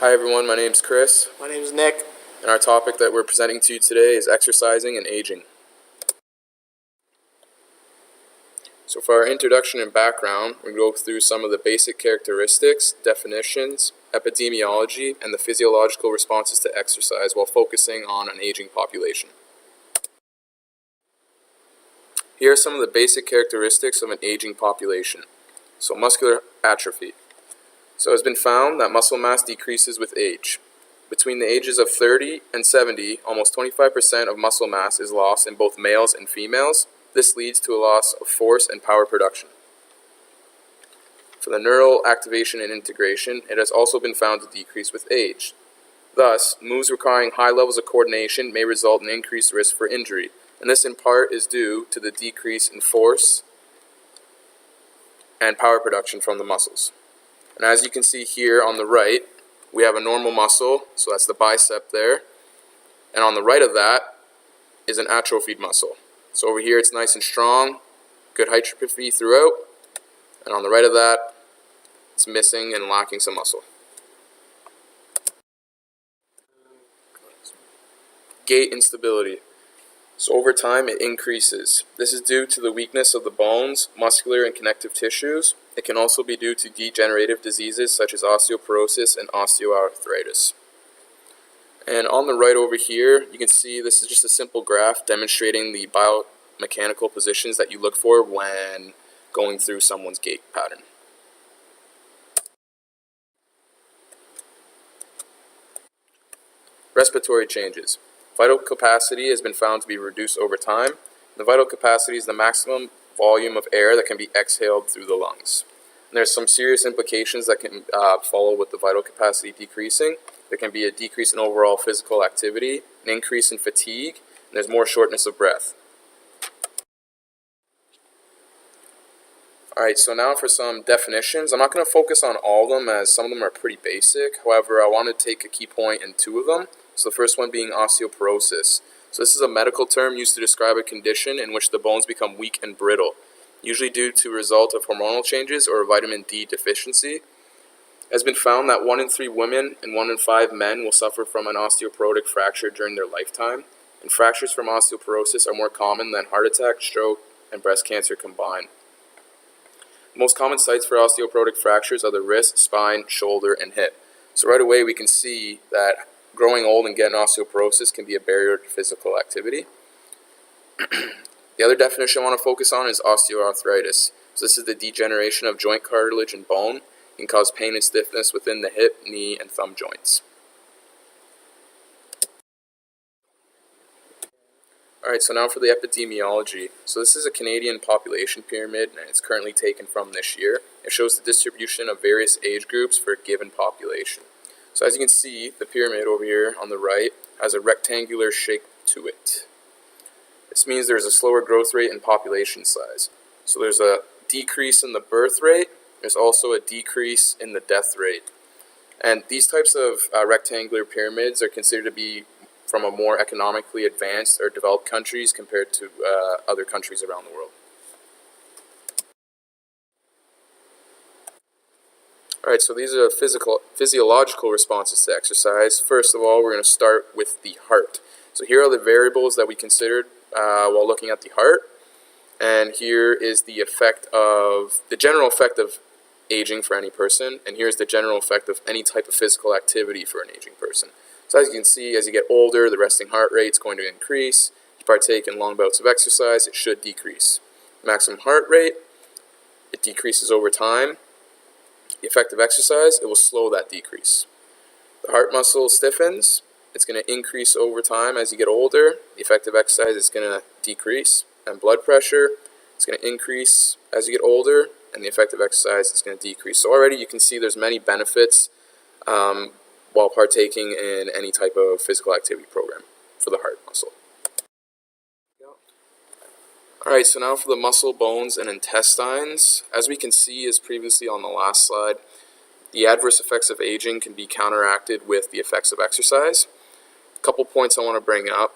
Hi everyone, my name's Chris, My name is Nick. and our topic that we're presenting to you today is exercising and aging. So for our introduction and background, we're going to go through some of the basic characteristics, definitions, epidemiology, and the physiological responses to exercise while focusing on an aging population. Here are some of the basic characteristics of an aging population. So muscular atrophy. So it has been found that muscle mass decreases with age. Between the ages of 30 and 70, almost 25% of muscle mass is lost in both males and females. This leads to a loss of force and power production. For the neural activation and integration, it has also been found to decrease with age. Thus, moves requiring high levels of coordination may result in increased risk for injury, and this in part is due to the decrease in force and power production from the muscles. And as you can see here on the right, we have a normal muscle, so that's the bicep there. And on the right of that is an atrophied muscle. So over here it's nice and strong, good hypertrophy throughout. And on the right of that, it's missing and lacking some muscle. Gait instability. So over time it increases. This is due to the weakness of the bones, muscular and connective tissues. It can also be due to degenerative diseases such as osteoporosis and osteoarthritis. And on the right over here, you can see this is just a simple graph demonstrating the biomechanical positions that you look for when going through someone's gait pattern. Respiratory changes. Vital capacity has been found to be reduced over time. The vital capacity is the maximum volume of air that can be exhaled through the lungs. And there's some serious implications that can follow with the vital capacity decreasing. There can be a decrease in overall physical activity, an increase in fatigue, and there's more shortness of breath. Alright, so now for some definitions. I'm not going to focus on all of them as some of them are pretty basic. However, I want to take a key point in two of them. So the first one being osteoporosis. So this is a medical term used to describe a condition in which the bones become weak and brittle, usually due to a result of hormonal changes or vitamin D deficiency. It has been found that 1 in 3 women and 1 in 5 men will suffer from an osteoporotic fracture during their lifetime, and fractures from osteoporosis are more common than heart attack, stroke, and breast cancer combined. The most common sites for osteoporotic fractures are the wrist, spine, shoulder, and hip. So right away we can see that growing old and getting osteoporosis can be a barrier to physical activity. The other definition I want to focus on is osteoarthritis. So this is the degeneration of joint cartilage and bone. It can cause pain and stiffness within the hip, knee, and thumb joints. Alright, so now for the epidemiology. So this is a Canadian population pyramid, and it's currently taken from this year. It shows the distribution of various age groups for a given population. So as you can see, the pyramid over here on the right has a rectangular shape to it. This means there's a slower growth rate in population size. So there's a decrease in the birth rate. There's also a decrease in the death rate. And these types of rectangular pyramids are considered to be from a more economically advanced or developed countries compared to other countries around the world. Alright, so these are physiological responses to exercise. First of all, we're going to start with the heart. So here are the variables that we considered while looking at the heart. And here is the general effect of aging for any person. And here's the general effect of any type of physical activity for an aging person. So as you can see, as you get older, the resting heart rate is going to increase. If you partake in long bouts of exercise, it should decrease. Maximum heart rate, it decreases over time. The effect of exercise, it will slow that decrease. The heart muscle stiffens. It's going to increase over time as you get older. The effect of exercise is going to decrease. And blood pressure, it's going to increase as you get older. And the effect of exercise is going to decrease. So already you can see there's many benefits while partaking in any type of physical activity program for the heart muscle. Alright, so now for the muscle, bones, and intestines. As we can see, as previously on the last slide, the adverse effects of aging can be counteracted with the effects of exercise. A couple points I want to bring up.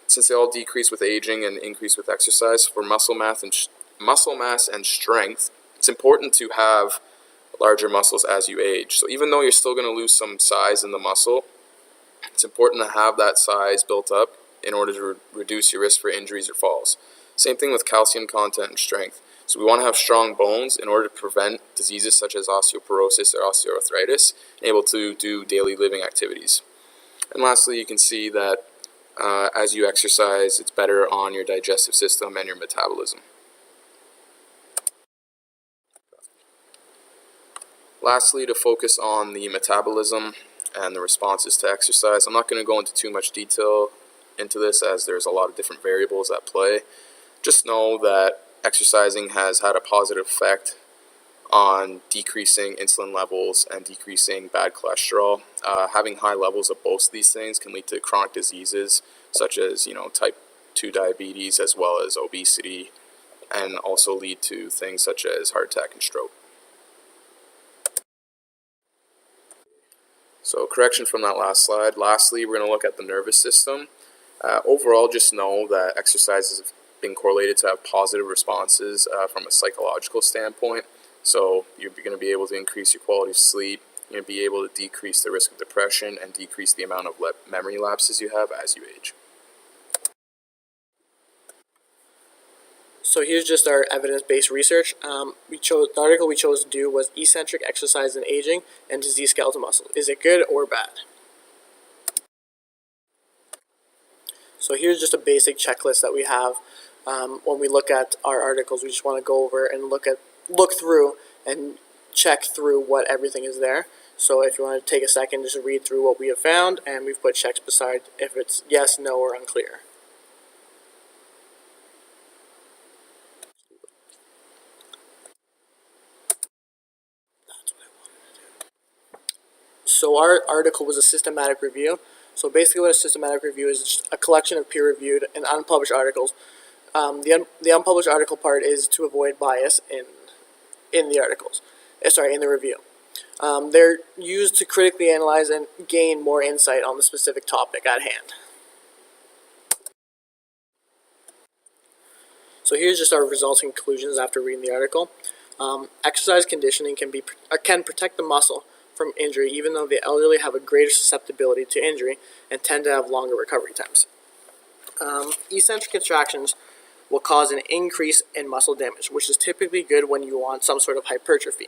Since they all decrease with aging and increase with exercise, for muscle mass and strength, it's important to have larger muscles as you age. So even though you're still going to lose some size in the muscle, it's important to have that size built up in order to reduce your risk for injuries or falls. Same thing with calcium content and strength. So we want to have strong bones in order to prevent diseases such as osteoporosis or osteoarthritis, and able to do daily living activities. And lastly, you can see that as you exercise, it's better on your digestive system and your metabolism. Lastly, to focus on the metabolism and the responses to exercise, I'm not going to go into too much detail into this as there's a lot of different variables at play. Just know that exercising has had a positive effect on decreasing insulin levels and decreasing bad cholesterol. Having high levels of both of these things can lead to chronic diseases such as type 2 diabetes as well as obesity, and also lead to things such as heart attack and stroke. So correction from that last slide. Lastly, we're going to look at the nervous system. Overall, just know that exercise has been correlated to have positive responses from a psychological standpoint. So you're going to be able to increase your quality of sleep. You're going to be able to decrease the risk of depression and decrease the amount of memory lapses you have as you age. So here's just our evidence-based research. The article we chose to do was eccentric exercise in aging and diseased skeletal muscle. Is it good or bad? So here's just a basic checklist that we have when we look at our articles. We just want to go over and look through and check through what everything is there. So if you want to take a second, just read through what we have found, and we've put checks beside if it's yes, no, or unclear. So our article was a systematic review. So basically what a systematic review is just a collection of peer-reviewed and unpublished articles. The unpublished article part is to avoid bias in the articles. In the review. They're used to critically analyze and gain more insight on the specific topic at hand. So here's just our results and conclusions after reading the article. Exercise conditioning can protect the muscle from injury, even though the elderly have a greater susceptibility to injury and tend to have longer recovery times. Eccentric contractions will cause an increase in muscle damage, which is typically good when you want some sort of hypertrophy.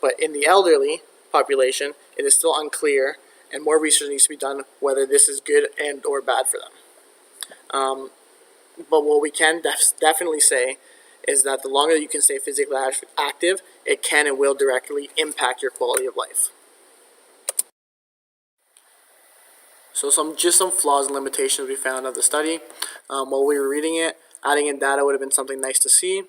But in the elderly population, it is still unclear, and more research needs to be done whether this is good and or bad for them. But what we can definitely say is that the longer you can stay physically active, it can and will directly impact your quality of life. So some flaws and limitations we found of the study. While we were reading it, adding in data would have been something nice to see.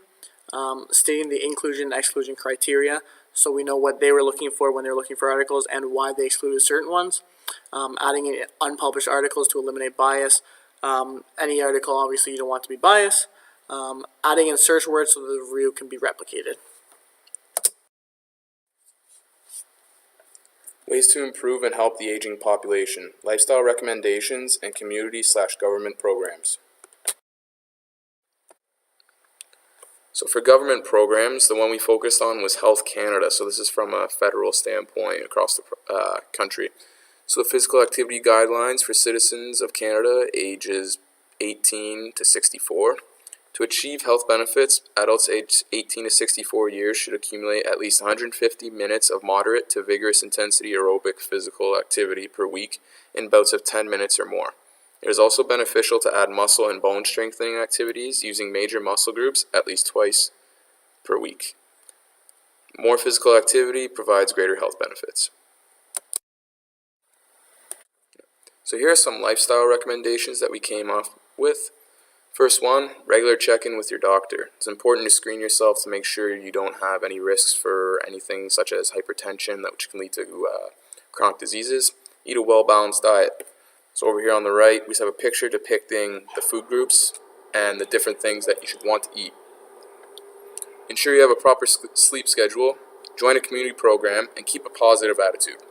Stating the inclusion and exclusion criteria, so we know what they were looking for when they were looking for articles and why they excluded certain ones. Adding in unpublished articles to eliminate bias. Any article, obviously, you don't want to be biased. Adding in search words so the review can be replicated. Ways to improve and help the aging population, lifestyle recommendations, and community/government programs. So for government programs, the one we focused on was Health Canada. So this is from a federal standpoint across the country. So the physical activity guidelines for citizens of Canada ages 18 to 64. To achieve health benefits, adults aged 18 to 64 years should accumulate at least 150 minutes of moderate to vigorous intensity aerobic physical activity per week in bouts of 10 minutes or more. It is also beneficial to add muscle and bone strengthening activities using major muscle groups at least twice per week. More physical activity provides greater health benefits. So here are some lifestyle recommendations that we came up with. First one, regular check-in with your doctor. It's important to screen yourself to make sure you don't have any risks for anything such as hypertension, which can lead to chronic diseases. Eat a well-balanced diet. So over here on the right, we have a picture depicting the food groups and the different things that you should want to eat. Ensure you have a proper sleep schedule, join a community program, and keep a positive attitude.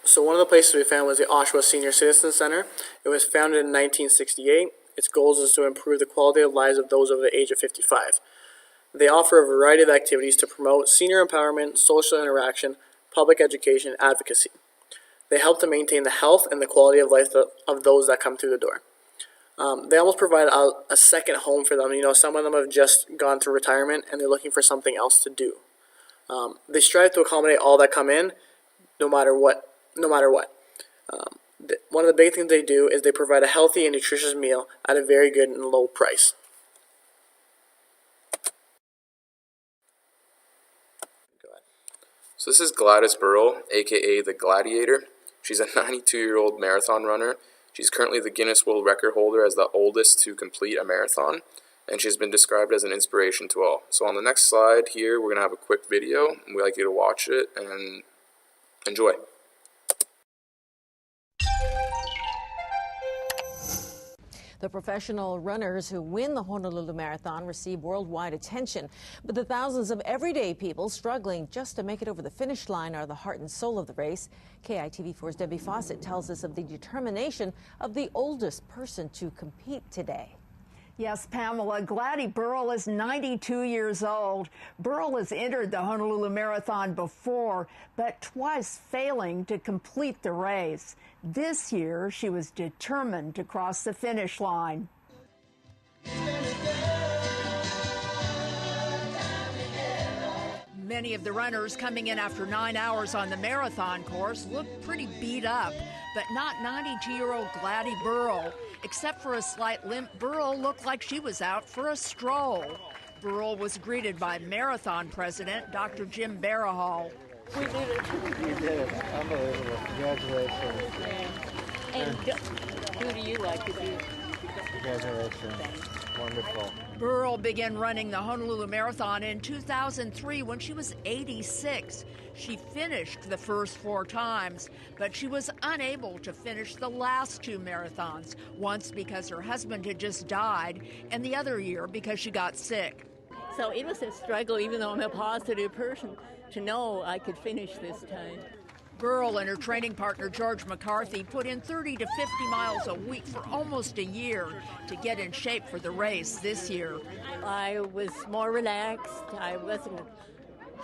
So one of the places we found was the Oshawa Senior Citizen Center. It was founded in 1968. Its goals is to improve the quality of lives of those over the age of 55. They offer a variety of activities to promote senior empowerment, social interaction, public education, and advocacy. They help to maintain the health and the quality of life of those that come through the door. They almost provide a second home for them. Some of them have just gone through retirement and they're looking for something else to do. They strive to accommodate all that come in, no matter what. One of the big things they do is they provide a healthy and nutritious meal at a very good and low price. So this is Gladys Burrell, aka the Gladiator. She's a 92-year-old marathon runner. She's currently the Guinness World Record holder as the oldest to complete a marathon, and she's been described as an inspiration to all. So on the next slide here, we're going to have a quick video, and we'd like you to watch it and enjoy. The professional runners who win the Honolulu Marathon receive worldwide attention, but the thousands of everyday people struggling just to make it over the finish line are the heart and soul of the race. KITV4's Debbie Fawcett tells us of the determination of the oldest person to compete today. Yes, Pamela, Gladys Burrell is 92 years old. Burrell has entered the Honolulu Marathon before, but twice failing to complete the race. This year, she was determined to cross the finish line. Many of the runners coming in after 9 hours on the marathon course look pretty beat up, but not 92-year-old Gladys Burrell. Except for a slight limp, Burrell looked like she was out for a stroll. Burrell was greeted by marathon president Dr. Jim Barahal. We did it. You did it. Unbelievable. Congratulations. And who do you like to be? Congratulations. Wonderful. Burrell began running the Honolulu Marathon in 2003 when she was 86. She finished the first 4 times, but she was unable to finish the last 2 marathons, once because her husband had just died, and the other year because she got sick. So it was a struggle, even though I'm a positive person, to know I could finish this time. Burrell and her training partner George McCarthy put in 30 to 50 miles a week for almost a year to get in shape for the race this year. I was more relaxed. I wasn't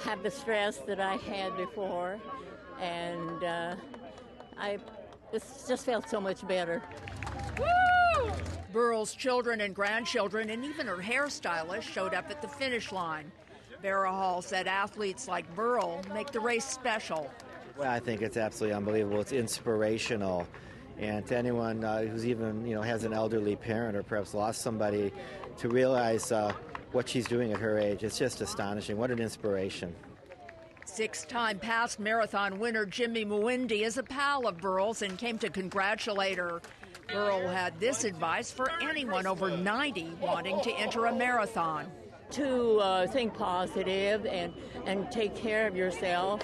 have the stress that I had before, and I just felt so much better. Woo! Burrell's children and grandchildren and even her hairstylist showed up at the finish line. Barahal said athletes like Burrell make the race special. Well, I think it's absolutely unbelievable. It's inspirational. And to anyone who's even, has an elderly parent or perhaps lost somebody, to realize what she's doing at her age, it's just astonishing. What an inspiration. 6-time past marathon winner Jimmy Mwindi is a pal of Burrell's and came to congratulate her. Burrell had this advice for anyone over 90 wanting to enter a marathon. To think positive and take care of yourself.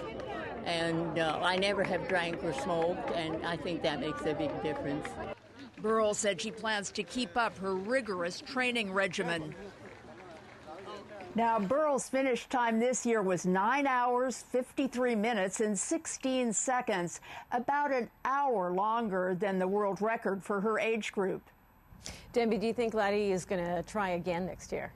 And I never have drank or smoked, and I think that makes a big difference. Burrell said she plans to keep up her rigorous training regimen. Now, Burrell's finish time this year was 9 hours, 53 minutes, and 16 seconds, about an hour longer than the world record for her age group. Debbie, do you think Gladys is going to try again next year?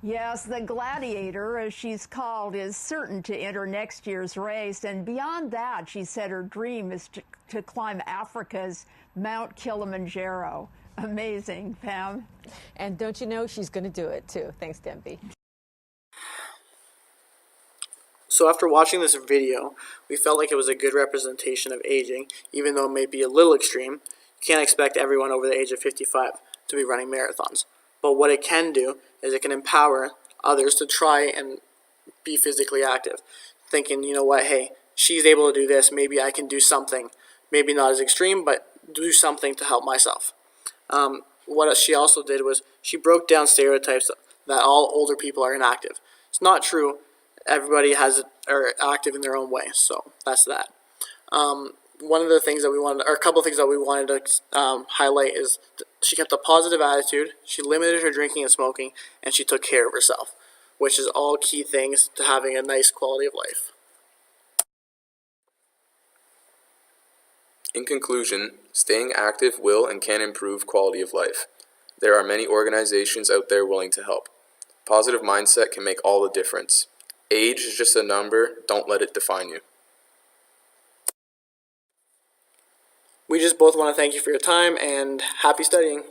Yes, the Gladiator, as she's called, is certain to enter next year's race. And beyond that, she said her dream is to climb Africa's Mount Kilimanjaro. Amazing, Pam. And don't you know, she's going to do it, too. Thanks, Debbie. So after watching this video, we felt like it was a good representation of aging, even though it may be a little extreme. You can't expect everyone over the age of 55 to be running marathons. But what it can do is it can empower others to try and be physically active. Thinking, you know what, hey, she's able to do this, maybe I can do something. Maybe not as extreme, but do something to help myself. What she also did was she broke down stereotypes that all older people are inactive. It's not true. Everybody are active in their own way, so that's that. One of the things that we wanted, or a couple of things that we wanted to highlight is she kept a positive attitude, she limited her drinking and smoking, and she took care of herself, which is all key things to having a nice quality of life. In conclusion, staying active will and can improve quality of life. There are many organizations out there willing to help. Positive mindset can make all the difference. Age is just a number. Don't let it define you. We just both want to thank you for your time and happy studying.